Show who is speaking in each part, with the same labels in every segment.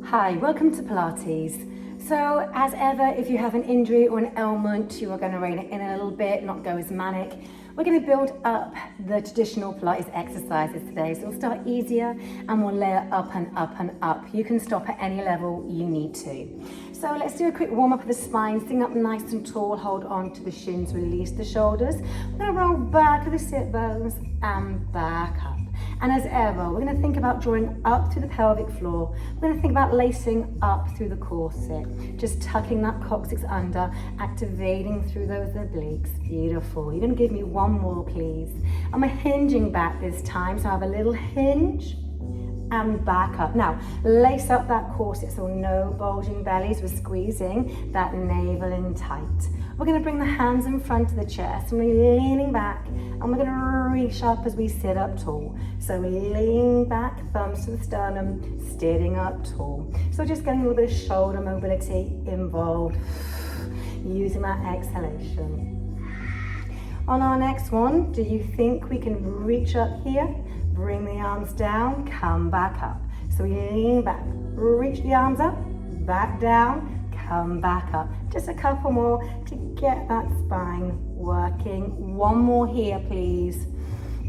Speaker 1: Hi, welcome to Pilates. So as ever, if you have an injury or an ailment, you are going to rein it in a little bit, not go as manic. We're going to build up the traditional Pilates exercises today. So we'll start easier and we'll layer up and up and up. You can stop at any level you need to. So let's do a quick warm up of the spine. Sitting up nice and tall, hold on to the shins, release the shoulders. We're going to roll back to the sit bones and back up. And as ever, we're going to think about drawing up through the pelvic floor. We're going to think about lacing up through the corset, just tucking that coccyx under, activating through those obliques. Beautiful. You're going to give me one more, please. I'm hinging back this time, so I have a little hinge and back up. Now, lace up that corset, so no bulging bellies. We're squeezing that navel in tight. We're going to bring the hands in front of the chest and we're leaning back and we're going to reach up as we sit up tall. So we lean back, thumbs to the sternum, sitting up tall. So just getting a little bit of shoulder mobility involved, using that exhalation. On our next one, do you think we can reach up here? Bring the arms down, come back up. So we lean back, reach the arms up, back down, come back up. Just a couple more to get that spine working. One more here, please.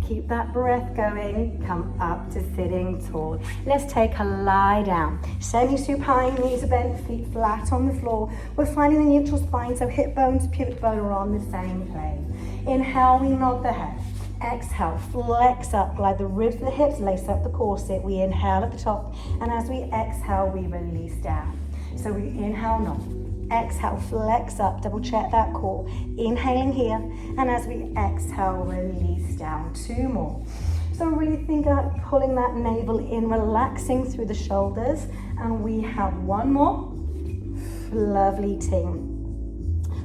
Speaker 1: Keep that breath going. Come up to sitting tall. Let's take a lie down. Semi-supine, knees are bent, feet flat on the floor. We're finding the neutral spine, so hip bone to pubic bone are on the same plane. Inhale, we nod the head. Exhale, flex up, glide the ribs to the hips, lace up the corset. We inhale at the top, and as we exhale, we release down. So we inhale, nod. Exhale, flex up, double check that core. Inhaling here, and as we exhale, release down. Two more. So really think about pulling that navel in, relaxing through the shoulders, and we have one more. Lovely team.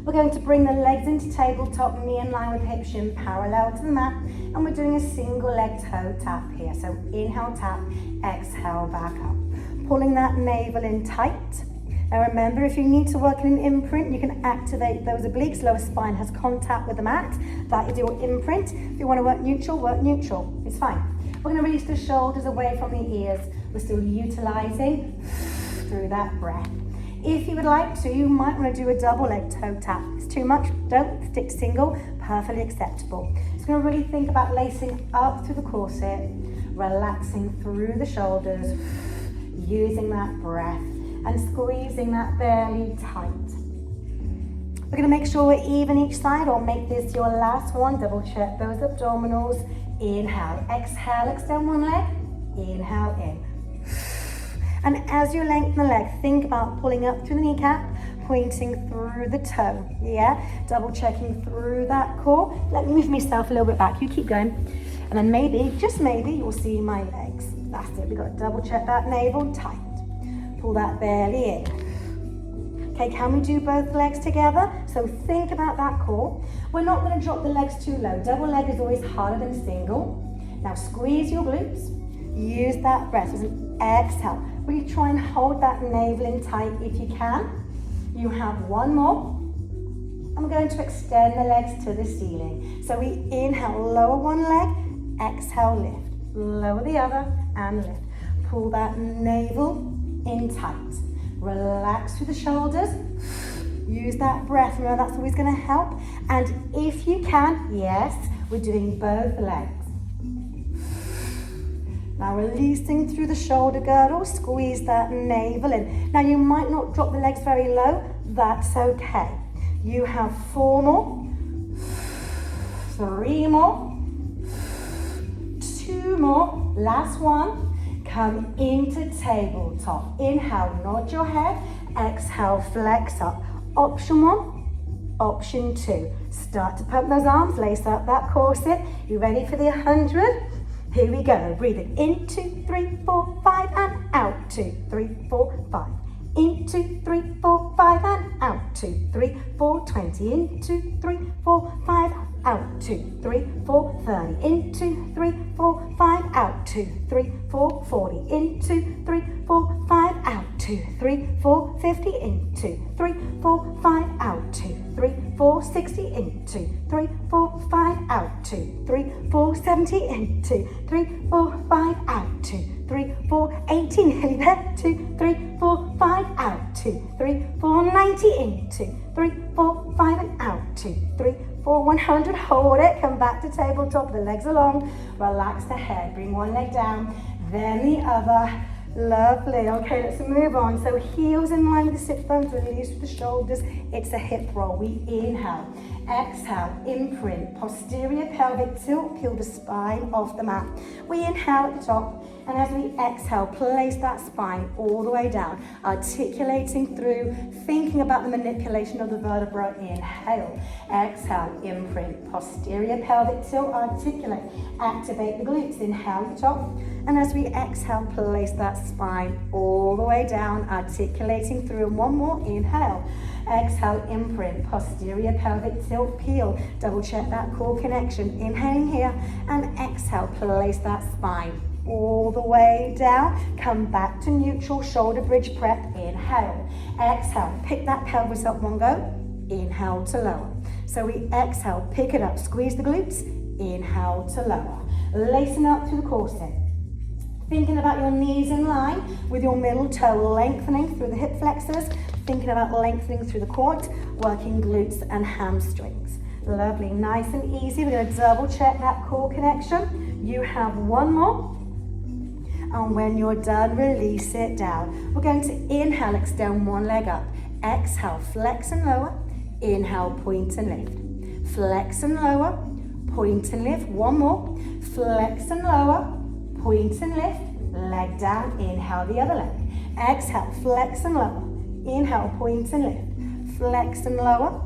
Speaker 1: We're going to bring the legs into tabletop, knee in line with hip shin parallel to the mat, and we're doing a single leg toe tap here. So inhale, tap, exhale, back up. Pulling that navel in tight. Now remember, if you need to work in an imprint, you can activate those obliques. Lower spine has contact with the mat. That is your imprint. If you want to work neutral. It's fine. We're going to release the shoulders away from the ears. We're still utilizing through that breath. If you would like to, you might want to do a double leg toe tap. If it's too much, don't stick single, perfectly acceptable. So we're going to really think about lacing up through the corset, relaxing through the shoulders, using that breath and squeezing that belly tight. We're going to make sure we're even each side, or make this your last one. Double check those abdominals. Inhale, exhale, extend one leg. Inhale in. And as you lengthen the leg, think about pulling up through the kneecap, pointing through the toe, yeah? Double checking through that core. Let me move myself a little bit back, you keep going. And then maybe, just maybe, you'll see my legs. That's it, we've got to double check that navel tight. Pull that belly in. Okay, can we do both legs together? So think about that core. We're not going to drop the legs too low. Double leg is always harder than single. Now squeeze your glutes. Use that breath as an exhale. Really try and hold that navel in tight if you can. You have one more. And we're going to extend the legs to the ceiling. So we inhale, lower one leg, exhale, lift. Lower the other and lift. Pull that navel in tight. Relax through the shoulders. Use that breath. Remember, that's always going to help. And if you can, yes, we're doing both legs. Now releasing through the shoulder girdle, squeeze that navel in. Now you might not drop the legs very low, that's okay. You have four more, three more, two more, last one. Come into tabletop. Inhale, nod your head. Exhale, flex up. Option one, option two. Start to pump those arms, lace up that corset. You ready for the 100? Here we go. Breathing in, 2, 3, 4, 5, and out. 2, 3, 4, 5. In, 2, 3, 4, 5, and out. 2, 3, 4, 20. In, 2, 3, 4, 5, out. 2, 3, 4, 30. In, 2, 3, 4, 5, out. 2, 3, 4, 40. In, 2, 3, 4, 5, out. 2, 3, 4, 50. In, 2, 3, 4, 5, out. 2, 3, 4, 60. In, 2, 3, 4, 5, out. 2, 3, 4, 70. In, 2, 3, 4, 5, out. 2, 3, 4, 80. 80, nearly there. 2, 3, 4, 5, out. 2, 3, 4, 90, in. 2, 3, 4, 5, and out. 2, 3, 4, 100. Hold it. Come back to tabletop. The legs are long. Relax the head. Bring one leg down, then the other. Lovely. Okay, let's move on. So heels in line with the sit bones, release with the shoulders. It's a hip roll. We inhale, exhale, imprint, posterior pelvic tilt, peel the spine off the mat. We inhale at the top, and as we exhale, place that spine all the way down, articulating through, thinking about the manipulation of the vertebra. Inhale, exhale, imprint, posterior pelvic tilt, articulate, activate the glutes. Inhale at the top, and as we exhale, place that spine all the way down, articulating through. And one more, inhale, exhale, imprint, posterior pelvic tilt, peel. Double check that core connection. Inhaling here, and exhale, place that spine all the way down. Come back to neutral, shoulder bridge prep. Inhale, exhale, pick that pelvis up, one go. Inhale to lower. So we exhale, pick it up, squeeze the glutes. Inhale to lower. Lacing up through the corset. Thinking about your knees in line with your middle toe, lengthening through the hip flexors. Thinking about lengthening through the quad, working glutes and hamstrings. Lovely, nice and easy. We're going to double check that core connection. You have one more. And when you're done, release it down. We're going to inhale, extend one leg up. Exhale, flex and lower. Inhale, point and lift. Flex and lower, point and lift. One more. Flex and lower, point and lift. Leg down, inhale the other leg. Exhale, flex and lower. Inhale, point and lift. Flex and lower,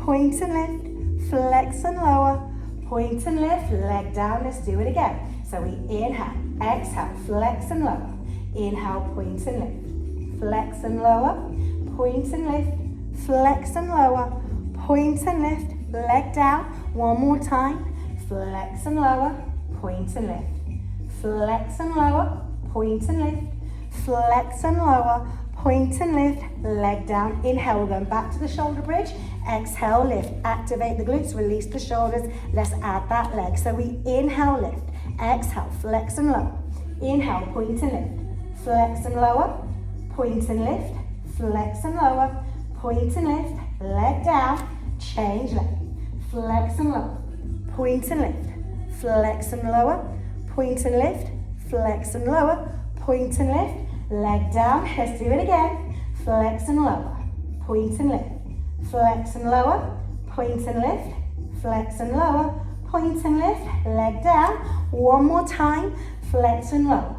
Speaker 1: point and lift. Flex and lower, point and lift. Leg down, let's do it again. So we inhale, exhale, flex and lower. Inhale, point and lift. Flex and lower, point and lift. Flex and lower, point and lift. Leg down, one more time. Flex and lower, point and lift. Flex and lower, point and lift. Flex and lower, point and lift. Leg down, inhale, we're going back to the shoulder bridge. Exhale, lift, activate the glutes, release the shoulders. Let's add that leg. So we inhale, lift. Exhale, flex and lower. Inhale, point and lift. Flex and lower, point and lift. Flex and lower, point and lift. Leg down, change leg. Flex and lower, point and lift. Flex and lower, point and lift. Flex and lower, point and lift. Leg down, let's do it again. Flex and lower, point and lift. Flex and lower, point and lift. Flex and lower, point and lift. Leg down, one more time. Flex and lower,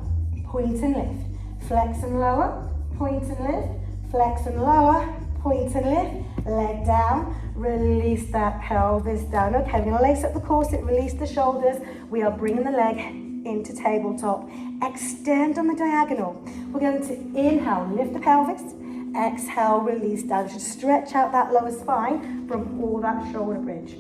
Speaker 1: point and lift. Flex and lower, point and lift. Flex and lower, point and lift. Leg down, release that pelvis down. Okay, we're going to lace up the corset, release the shoulders. We are bringing the leg into tabletop. Extend on the diagonal. We're going to inhale, lift the pelvis. Exhale, release down. Just stretch out that lower spine from all that shoulder bridge.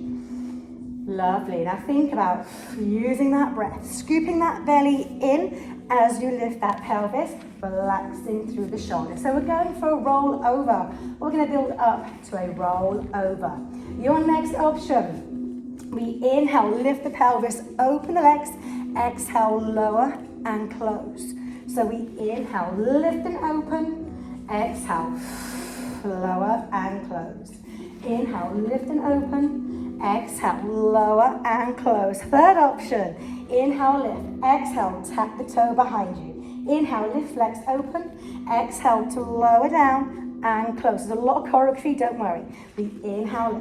Speaker 1: Lovely. Now think about using that breath, scooping that belly in as you lift that pelvis, relaxing through the shoulders. So we're going for a roll over. We're going to build up to a roll over. Your next option, we inhale, lift the pelvis, open the legs. Exhale, lower and close. So we inhale, lift and open. Exhale, lower and close. Inhale, lift and open. Exhale, lower and close. Third option, inhale, lift. Exhale, tap the toe behind you. Inhale, lift, flex, open. Exhale to lower down and close. There's a lot of choreography, don't worry. We inhale,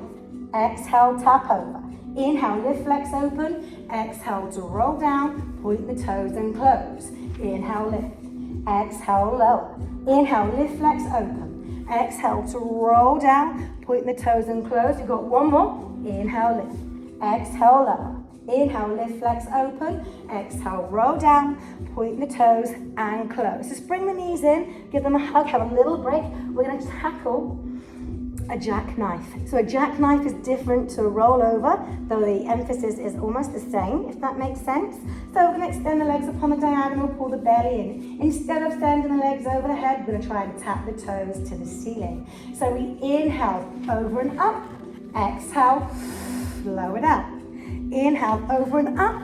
Speaker 1: lift. Exhale, tap over. Inhale, lift, flex, open. Exhale to roll down, point the toes and close. Inhale, lift. Exhale, lower. Inhale, lift, flex, open. Exhale to roll down, point the toes and close. You've got one more. Inhale, lift. Exhale, lower. Inhale, lift, flex, open. Exhale, roll down, point the toes and close. Just bring the knees in, give them a hug, have a little break. We're going to tackle a jackknife. So a jackknife is different to a rollover, though the emphasis is almost the same, if that makes sense. So we're going to extend the legs upon the diagonal, pull the belly in. Instead of sending the legs over the head, we're going to try and tap the toes to the ceiling. So we inhale, over and up. Exhale, lower down. Inhale, over and up.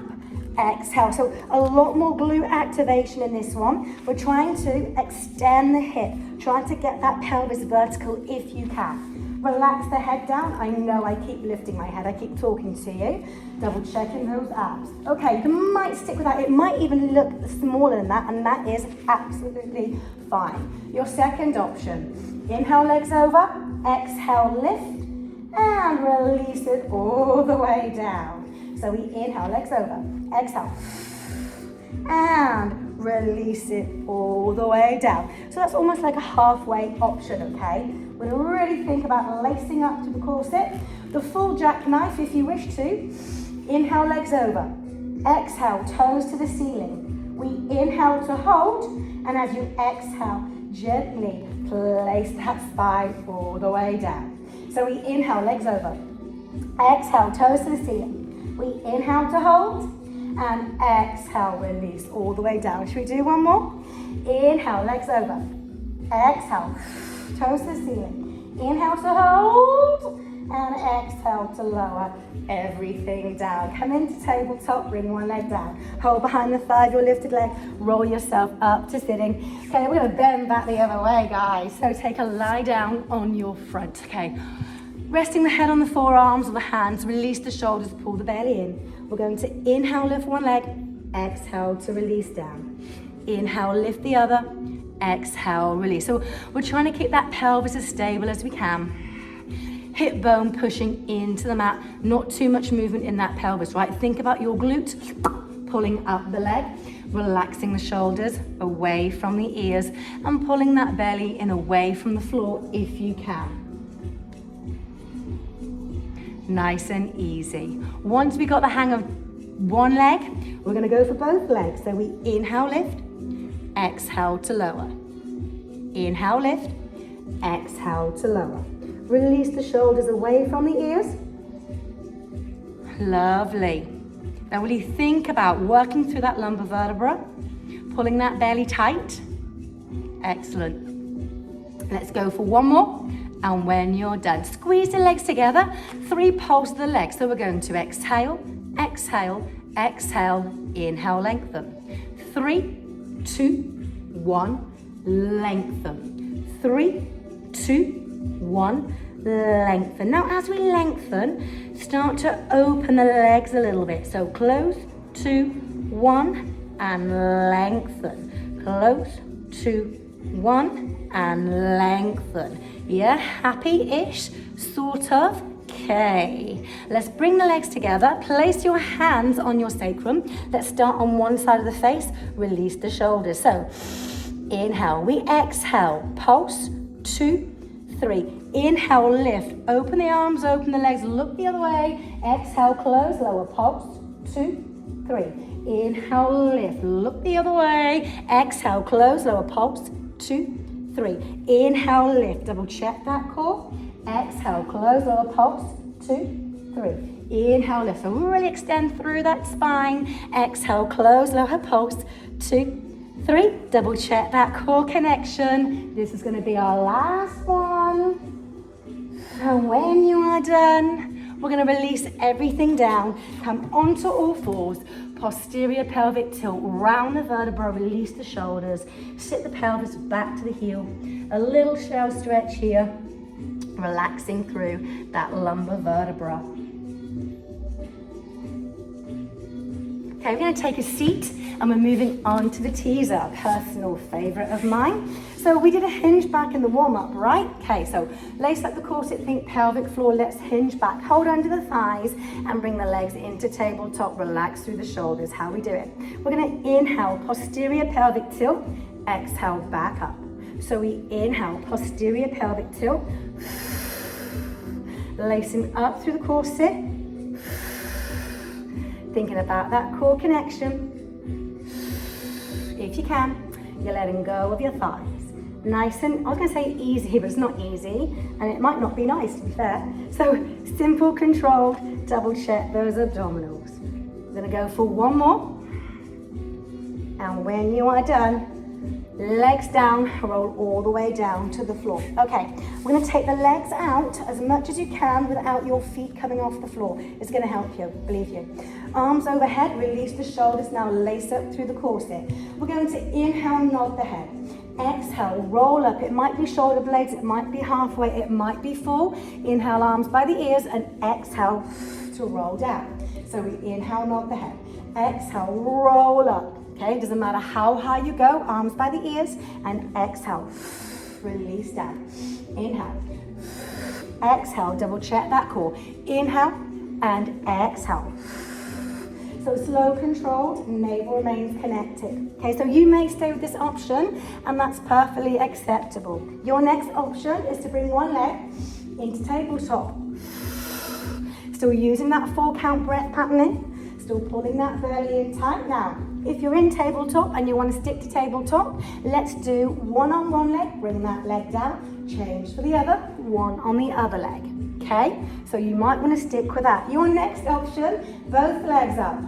Speaker 1: exhale. So a lot more glute activation in this one. We're trying to extend the hip, trying to get that pelvis vertical if you can. Relax the head down. I know I keep lifting my head, I keep talking to you. Double checking those abs. Okay, you might stick with that. It might even look smaller than that, and that is absolutely fine. Your second option, inhale, legs over, exhale, lift, and release it all the way down. So we inhale, legs over, exhale, and release it all the way down. So that's almost like a halfway option, okay? We're gonna really think about lacing up to the corset. The full jackknife if you wish to. Inhale, legs over. Exhale, toes to the ceiling. We inhale to hold, and as you exhale, gently place that spine all the way down. So we inhale, legs over. Exhale, toes to the ceiling. We inhale to hold, and exhale, release all the way down. Should we do one more? Inhale, legs over. Exhale, toes to the ceiling. Inhale to hold, and exhale to lower everything down. Come into tabletop, bring one leg down. Hold behind the thigh of your lifted leg. Roll yourself up to sitting. Okay, we're gonna bend back the other way, guys. So take a lie down on your front, okay? Resting the head on the forearms or the hands, release the shoulders, pull the belly in. We're going to inhale, lift one leg, exhale to release down. Inhale, lift the other, exhale, release. So we're trying to keep that pelvis as stable as we can. Hip bone pushing into the mat, not too much movement in that pelvis, right? Think about your glute, pulling up the leg, relaxing the shoulders away from the ears, and pulling that belly in away from the floor if you can. Nice and easy. Once we got the hang of one leg, we're gonna go for both legs. So we inhale, lift, exhale to lower. Inhale, lift, exhale to lower. Release the shoulders away from the ears. Lovely. Now really think about working through that lumbar vertebra, pulling that belly tight. Excellent. Let's go for one more. And when you're done, squeeze the legs together, 3 pulse of the legs. So we're going to exhale, exhale, exhale, inhale, lengthen. 3, 2, 1, lengthen. 3, 2, 1, lengthen. Now as we lengthen, start to open the legs a little bit. So close, 2, 1, and lengthen. Close, 2, 1, and lengthen. Yeah, happy-ish, sort of. Okay, let's bring the legs together. Place your hands on your sacrum. Let's start on one side of the face. Release the shoulders. So, inhale. We exhale. Pulse. 2, 3. Inhale, lift. Open the arms, open the legs. Look the other way. Exhale, close, lower. Pulse. 2, 3. Inhale, lift. Look the other way. Exhale, close, lower. Pulse. 2, 3. Inhale, lift. Double check that core. Exhale, close, lower pulse. 2, 3. Inhale, lift. So really extend through that spine. Exhale, close, lower pulse. 2, 3. Double check that core connection. This is going to be our last one. And when you are done, we're going to release everything down. Come onto all fours. Posterior pelvic tilt, round the vertebra, release the shoulders, sit the pelvis back to the heel. A little shell stretch here, relaxing through that lumbar vertebra. Okay, we're going to take a seat and we're moving on to the teaser, personal favorite of mine. So we did a hinge back in the warm-up, right? Okay, so lace up the corset, think pelvic floor, let's hinge back. Hold under the thighs and bring the legs into tabletop, relax through the shoulders. How we do it? We're going to inhale, posterior pelvic tilt, exhale, back up. So we inhale, posterior pelvic tilt, lacing up through the corset, thinking about that core connection. If you can, you're letting go of your thighs. Nice and, I was going to say easy, but it's not easy, and it might not be nice, to be fair. So simple, controlled, double check those abdominals. We're going to go for one more. And when you are done, legs down, roll all the way down to the floor. Okay, we're going to take the legs out as much as you can without your feet coming off the floor. It's going to help you, believe you. arms overhead, release the shoulders, now lace up through the corset. We're going to inhale, nod the head. Exhale, roll up. It might be shoulder blades, it might be halfway, it might be full. Inhale, arms by the ears, and exhale to roll down. So we inhale, nod the head. Exhale, roll up. Okay, doesn't matter how high you go, arms by the ears, and exhale, release down. Inhale, exhale, double check that core. Inhale and exhale. So slow, controlled, navel remains connected. Okay, so you may stay with this option, and that's perfectly acceptable. Your next option is to bring one leg into tabletop. Still using that 4 count breath patterning, still pulling that belly in tight. Now, if you're in tabletop and you want to stick to tabletop, let's do one on one leg, bring that leg down, change for the other, one on the other leg. Okay, so you might want to stick with that. Your next option, both legs up.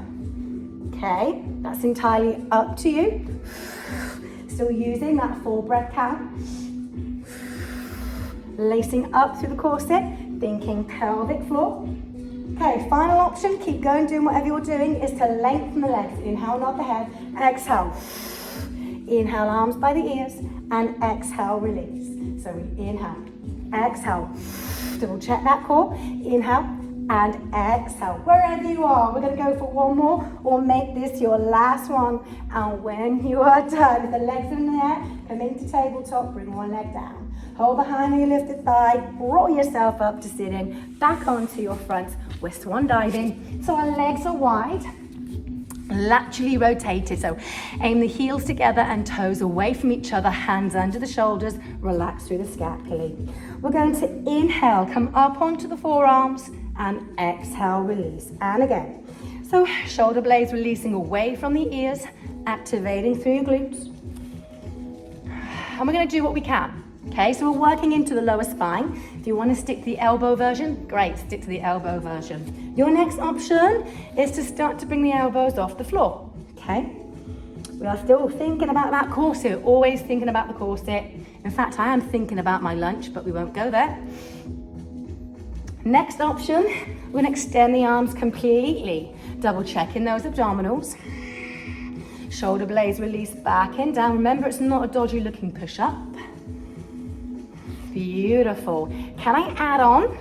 Speaker 1: Okay, that's entirely up to you. Still using that 4 breath count. Lacing up through the corset, thinking pelvic floor. Okay, final option, keep going, doing whatever you're doing, is to lengthen the legs. Inhale, nod the head, exhale. Inhale, arms by the ears, and exhale, release. So we inhale, exhale. Double check that core. Inhale and exhale. Wherever you are, we're going to go for one more or make this your last one. And when you are done, with the legs in the air, come into tabletop, bring one leg down. Hold behind your lifted thigh, roll yourself up to sit in, back onto your front. We're swan diving. So our legs are wide, laterally rotated. So aim the heels together and toes away from each other, hands under the shoulders, relax through the scapulae. We're going to inhale, come up onto the forearms, and exhale, release. And again. So shoulder blades releasing away from the ears, activating through your glutes. And we're going to do what we can. Okay, so we're working into the lower spine. If you want to stick to the elbow version, great, stick to the elbow version. Your next option is to start to bring the elbows off the floor. Okay, we are still thinking about that corset, always thinking about the corset. In fact, I am thinking about my lunch, but we won't go there. Next option, we're going to extend the arms completely, double checking those abdominals. Shoulder blades release back and down. Remember, it's not a dodgy looking push-up. Beautiful. Can I add on?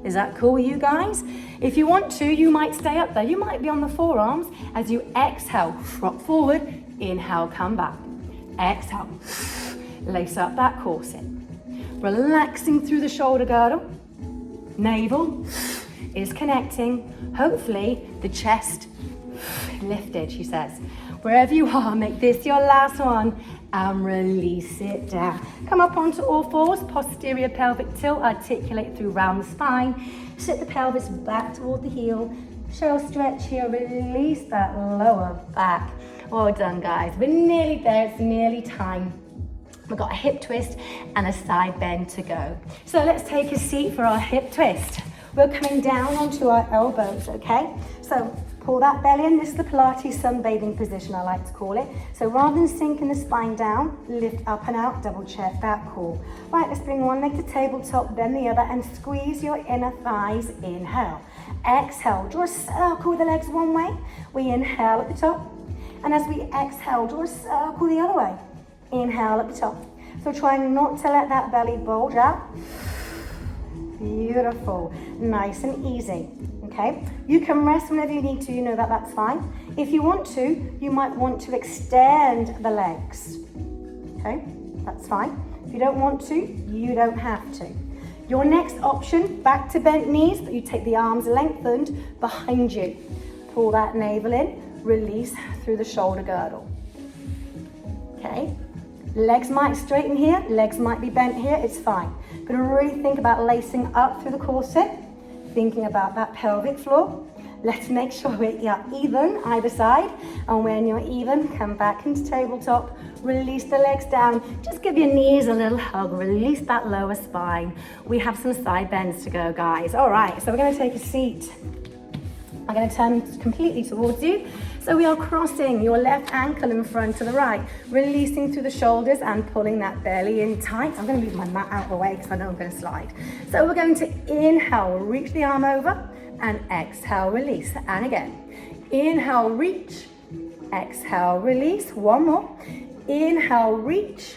Speaker 1: Is that cool with you guys? If you want to, you might stay up there. You might be on the forearms as you exhale, drop forward, inhale, come back. Exhale, lace up that corset. Relaxing through the shoulder girdle. Navel is connecting. Hopefully the chest lifted, she says. Wherever you are, make this your last one and release it down. Come up onto all fours, posterior pelvic tilt, articulate through round the spine. Sit the pelvis back toward the heel. Show stretch here, release that lower back. Well done, guys. We're nearly there, it's nearly time. We've got a hip twist and a side bend to go. So let's take a seat for our hip twist. We're coming down onto our elbows, okay? So pull that belly in. This is the Pilates sunbathing position, I like to call it. So rather than sinking the spine down, lift up and out, double check that core. Right, let's bring one leg to tabletop, then the other, and squeeze your inner thighs. Inhale. Exhale, draw a circle with the legs one way. We inhale at the top. And as we exhale, draw a circle the other way. Inhale at the top. So trying not to let that belly bulge out. Beautiful, nice and easy, okay? You can rest whenever you need to, you know that that's fine. If you want to, you might want to extend the legs, okay? That's fine. If you don't want to, you don't have to. Your next option, back to bent knees, but you take the arms lengthened behind you. Pull that navel in, release through the shoulder girdle, okay? Legs might straighten here, legs might be bent here, it's fine. But really think about lacing up through the corset, thinking about that pelvic floor. Let's make sure we're even either side. And when you're even, come back into tabletop, release the legs down. Just give your knees a little hug, release that lower spine. We have some side bends to go, guys. All right, so we're gonna take a seat. I'm going to turn completely towards you. So we are crossing your left ankle in front of the right, releasing through the shoulders and pulling that belly in tight. I'm going to move my mat out of the way because I know I'm going to slide. So we're going to inhale, reach the arm over, and exhale, release. And again, Inhale, reach. Exhale, release. One more. Inhale, reach.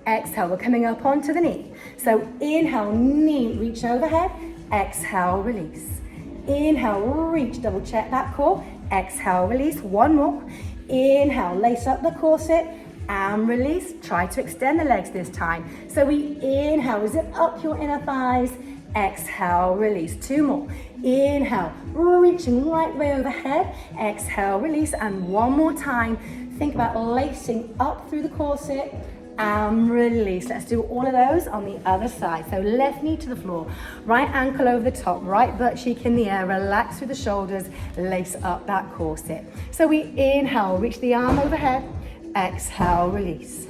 Speaker 1: Exhale, we're coming up onto the knee. So inhale, knee, reach overhead. Exhale, release. Inhale, reach, double check that core. Exhale, release. One more. Inhale, lace up the corset and release. Try to extend the legs this time. So we inhale, zip up your inner thighs. Exhale, release. Two more. Inhale, reaching right way overhead. Exhale, release. And one more time. Think about lacing up through the corset and release. Let's do all of those on the other side. So left knee to the floor, right ankle over the top, right butt cheek in the air, relax through the shoulders, lace up that corset. So we inhale, reach the arm overhead. Exhale, release.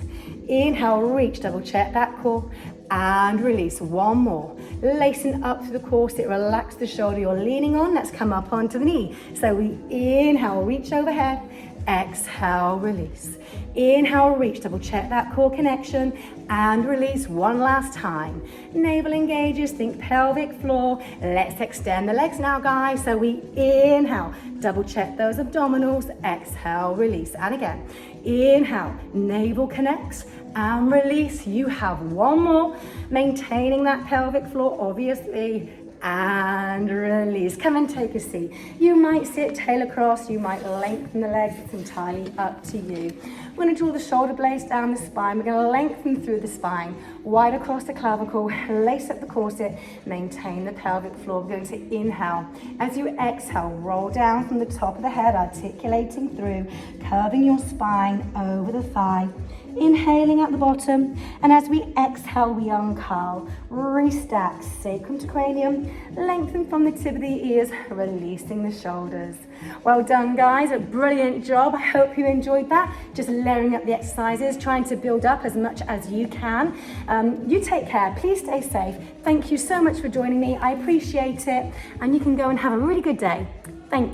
Speaker 1: Inhale, reach, double check that core and release. One more. Lacing up through the corset, relax the shoulder you're leaning on. Let's come up onto the knee. So we inhale, reach overhead. Exhale, release. Inhale, reach, double check that core connection and release one last time. Navel engages, think pelvic floor. Let's extend the legs now, guys. So we inhale, double check those abdominals. Exhale, release. And again, inhale, navel connects and release. You have one more, maintaining that pelvic floor, obviously. And release. Come and take a seat. You might sit tail across, you might lengthen the legs, it's entirely up to you. We're going to draw the shoulder blades down the spine. We're going to lengthen through the spine, wide across the clavicle, lace up the corset, maintain the pelvic floor. We're going to inhale. As you exhale, roll down from the top of the head, articulating through, curving your spine over the thigh. Inhaling at the bottom, and as we exhale, we uncurl, restack, sacrum to cranium, lengthen from the tip of the ears, releasing the shoulders. Well done, guys, a brilliant job. I hope you enjoyed that. Just layering up the exercises, trying to build up as much as you can. You take care, please stay safe. Thank you so much for joining me, I appreciate it, and you can go and have a really good day.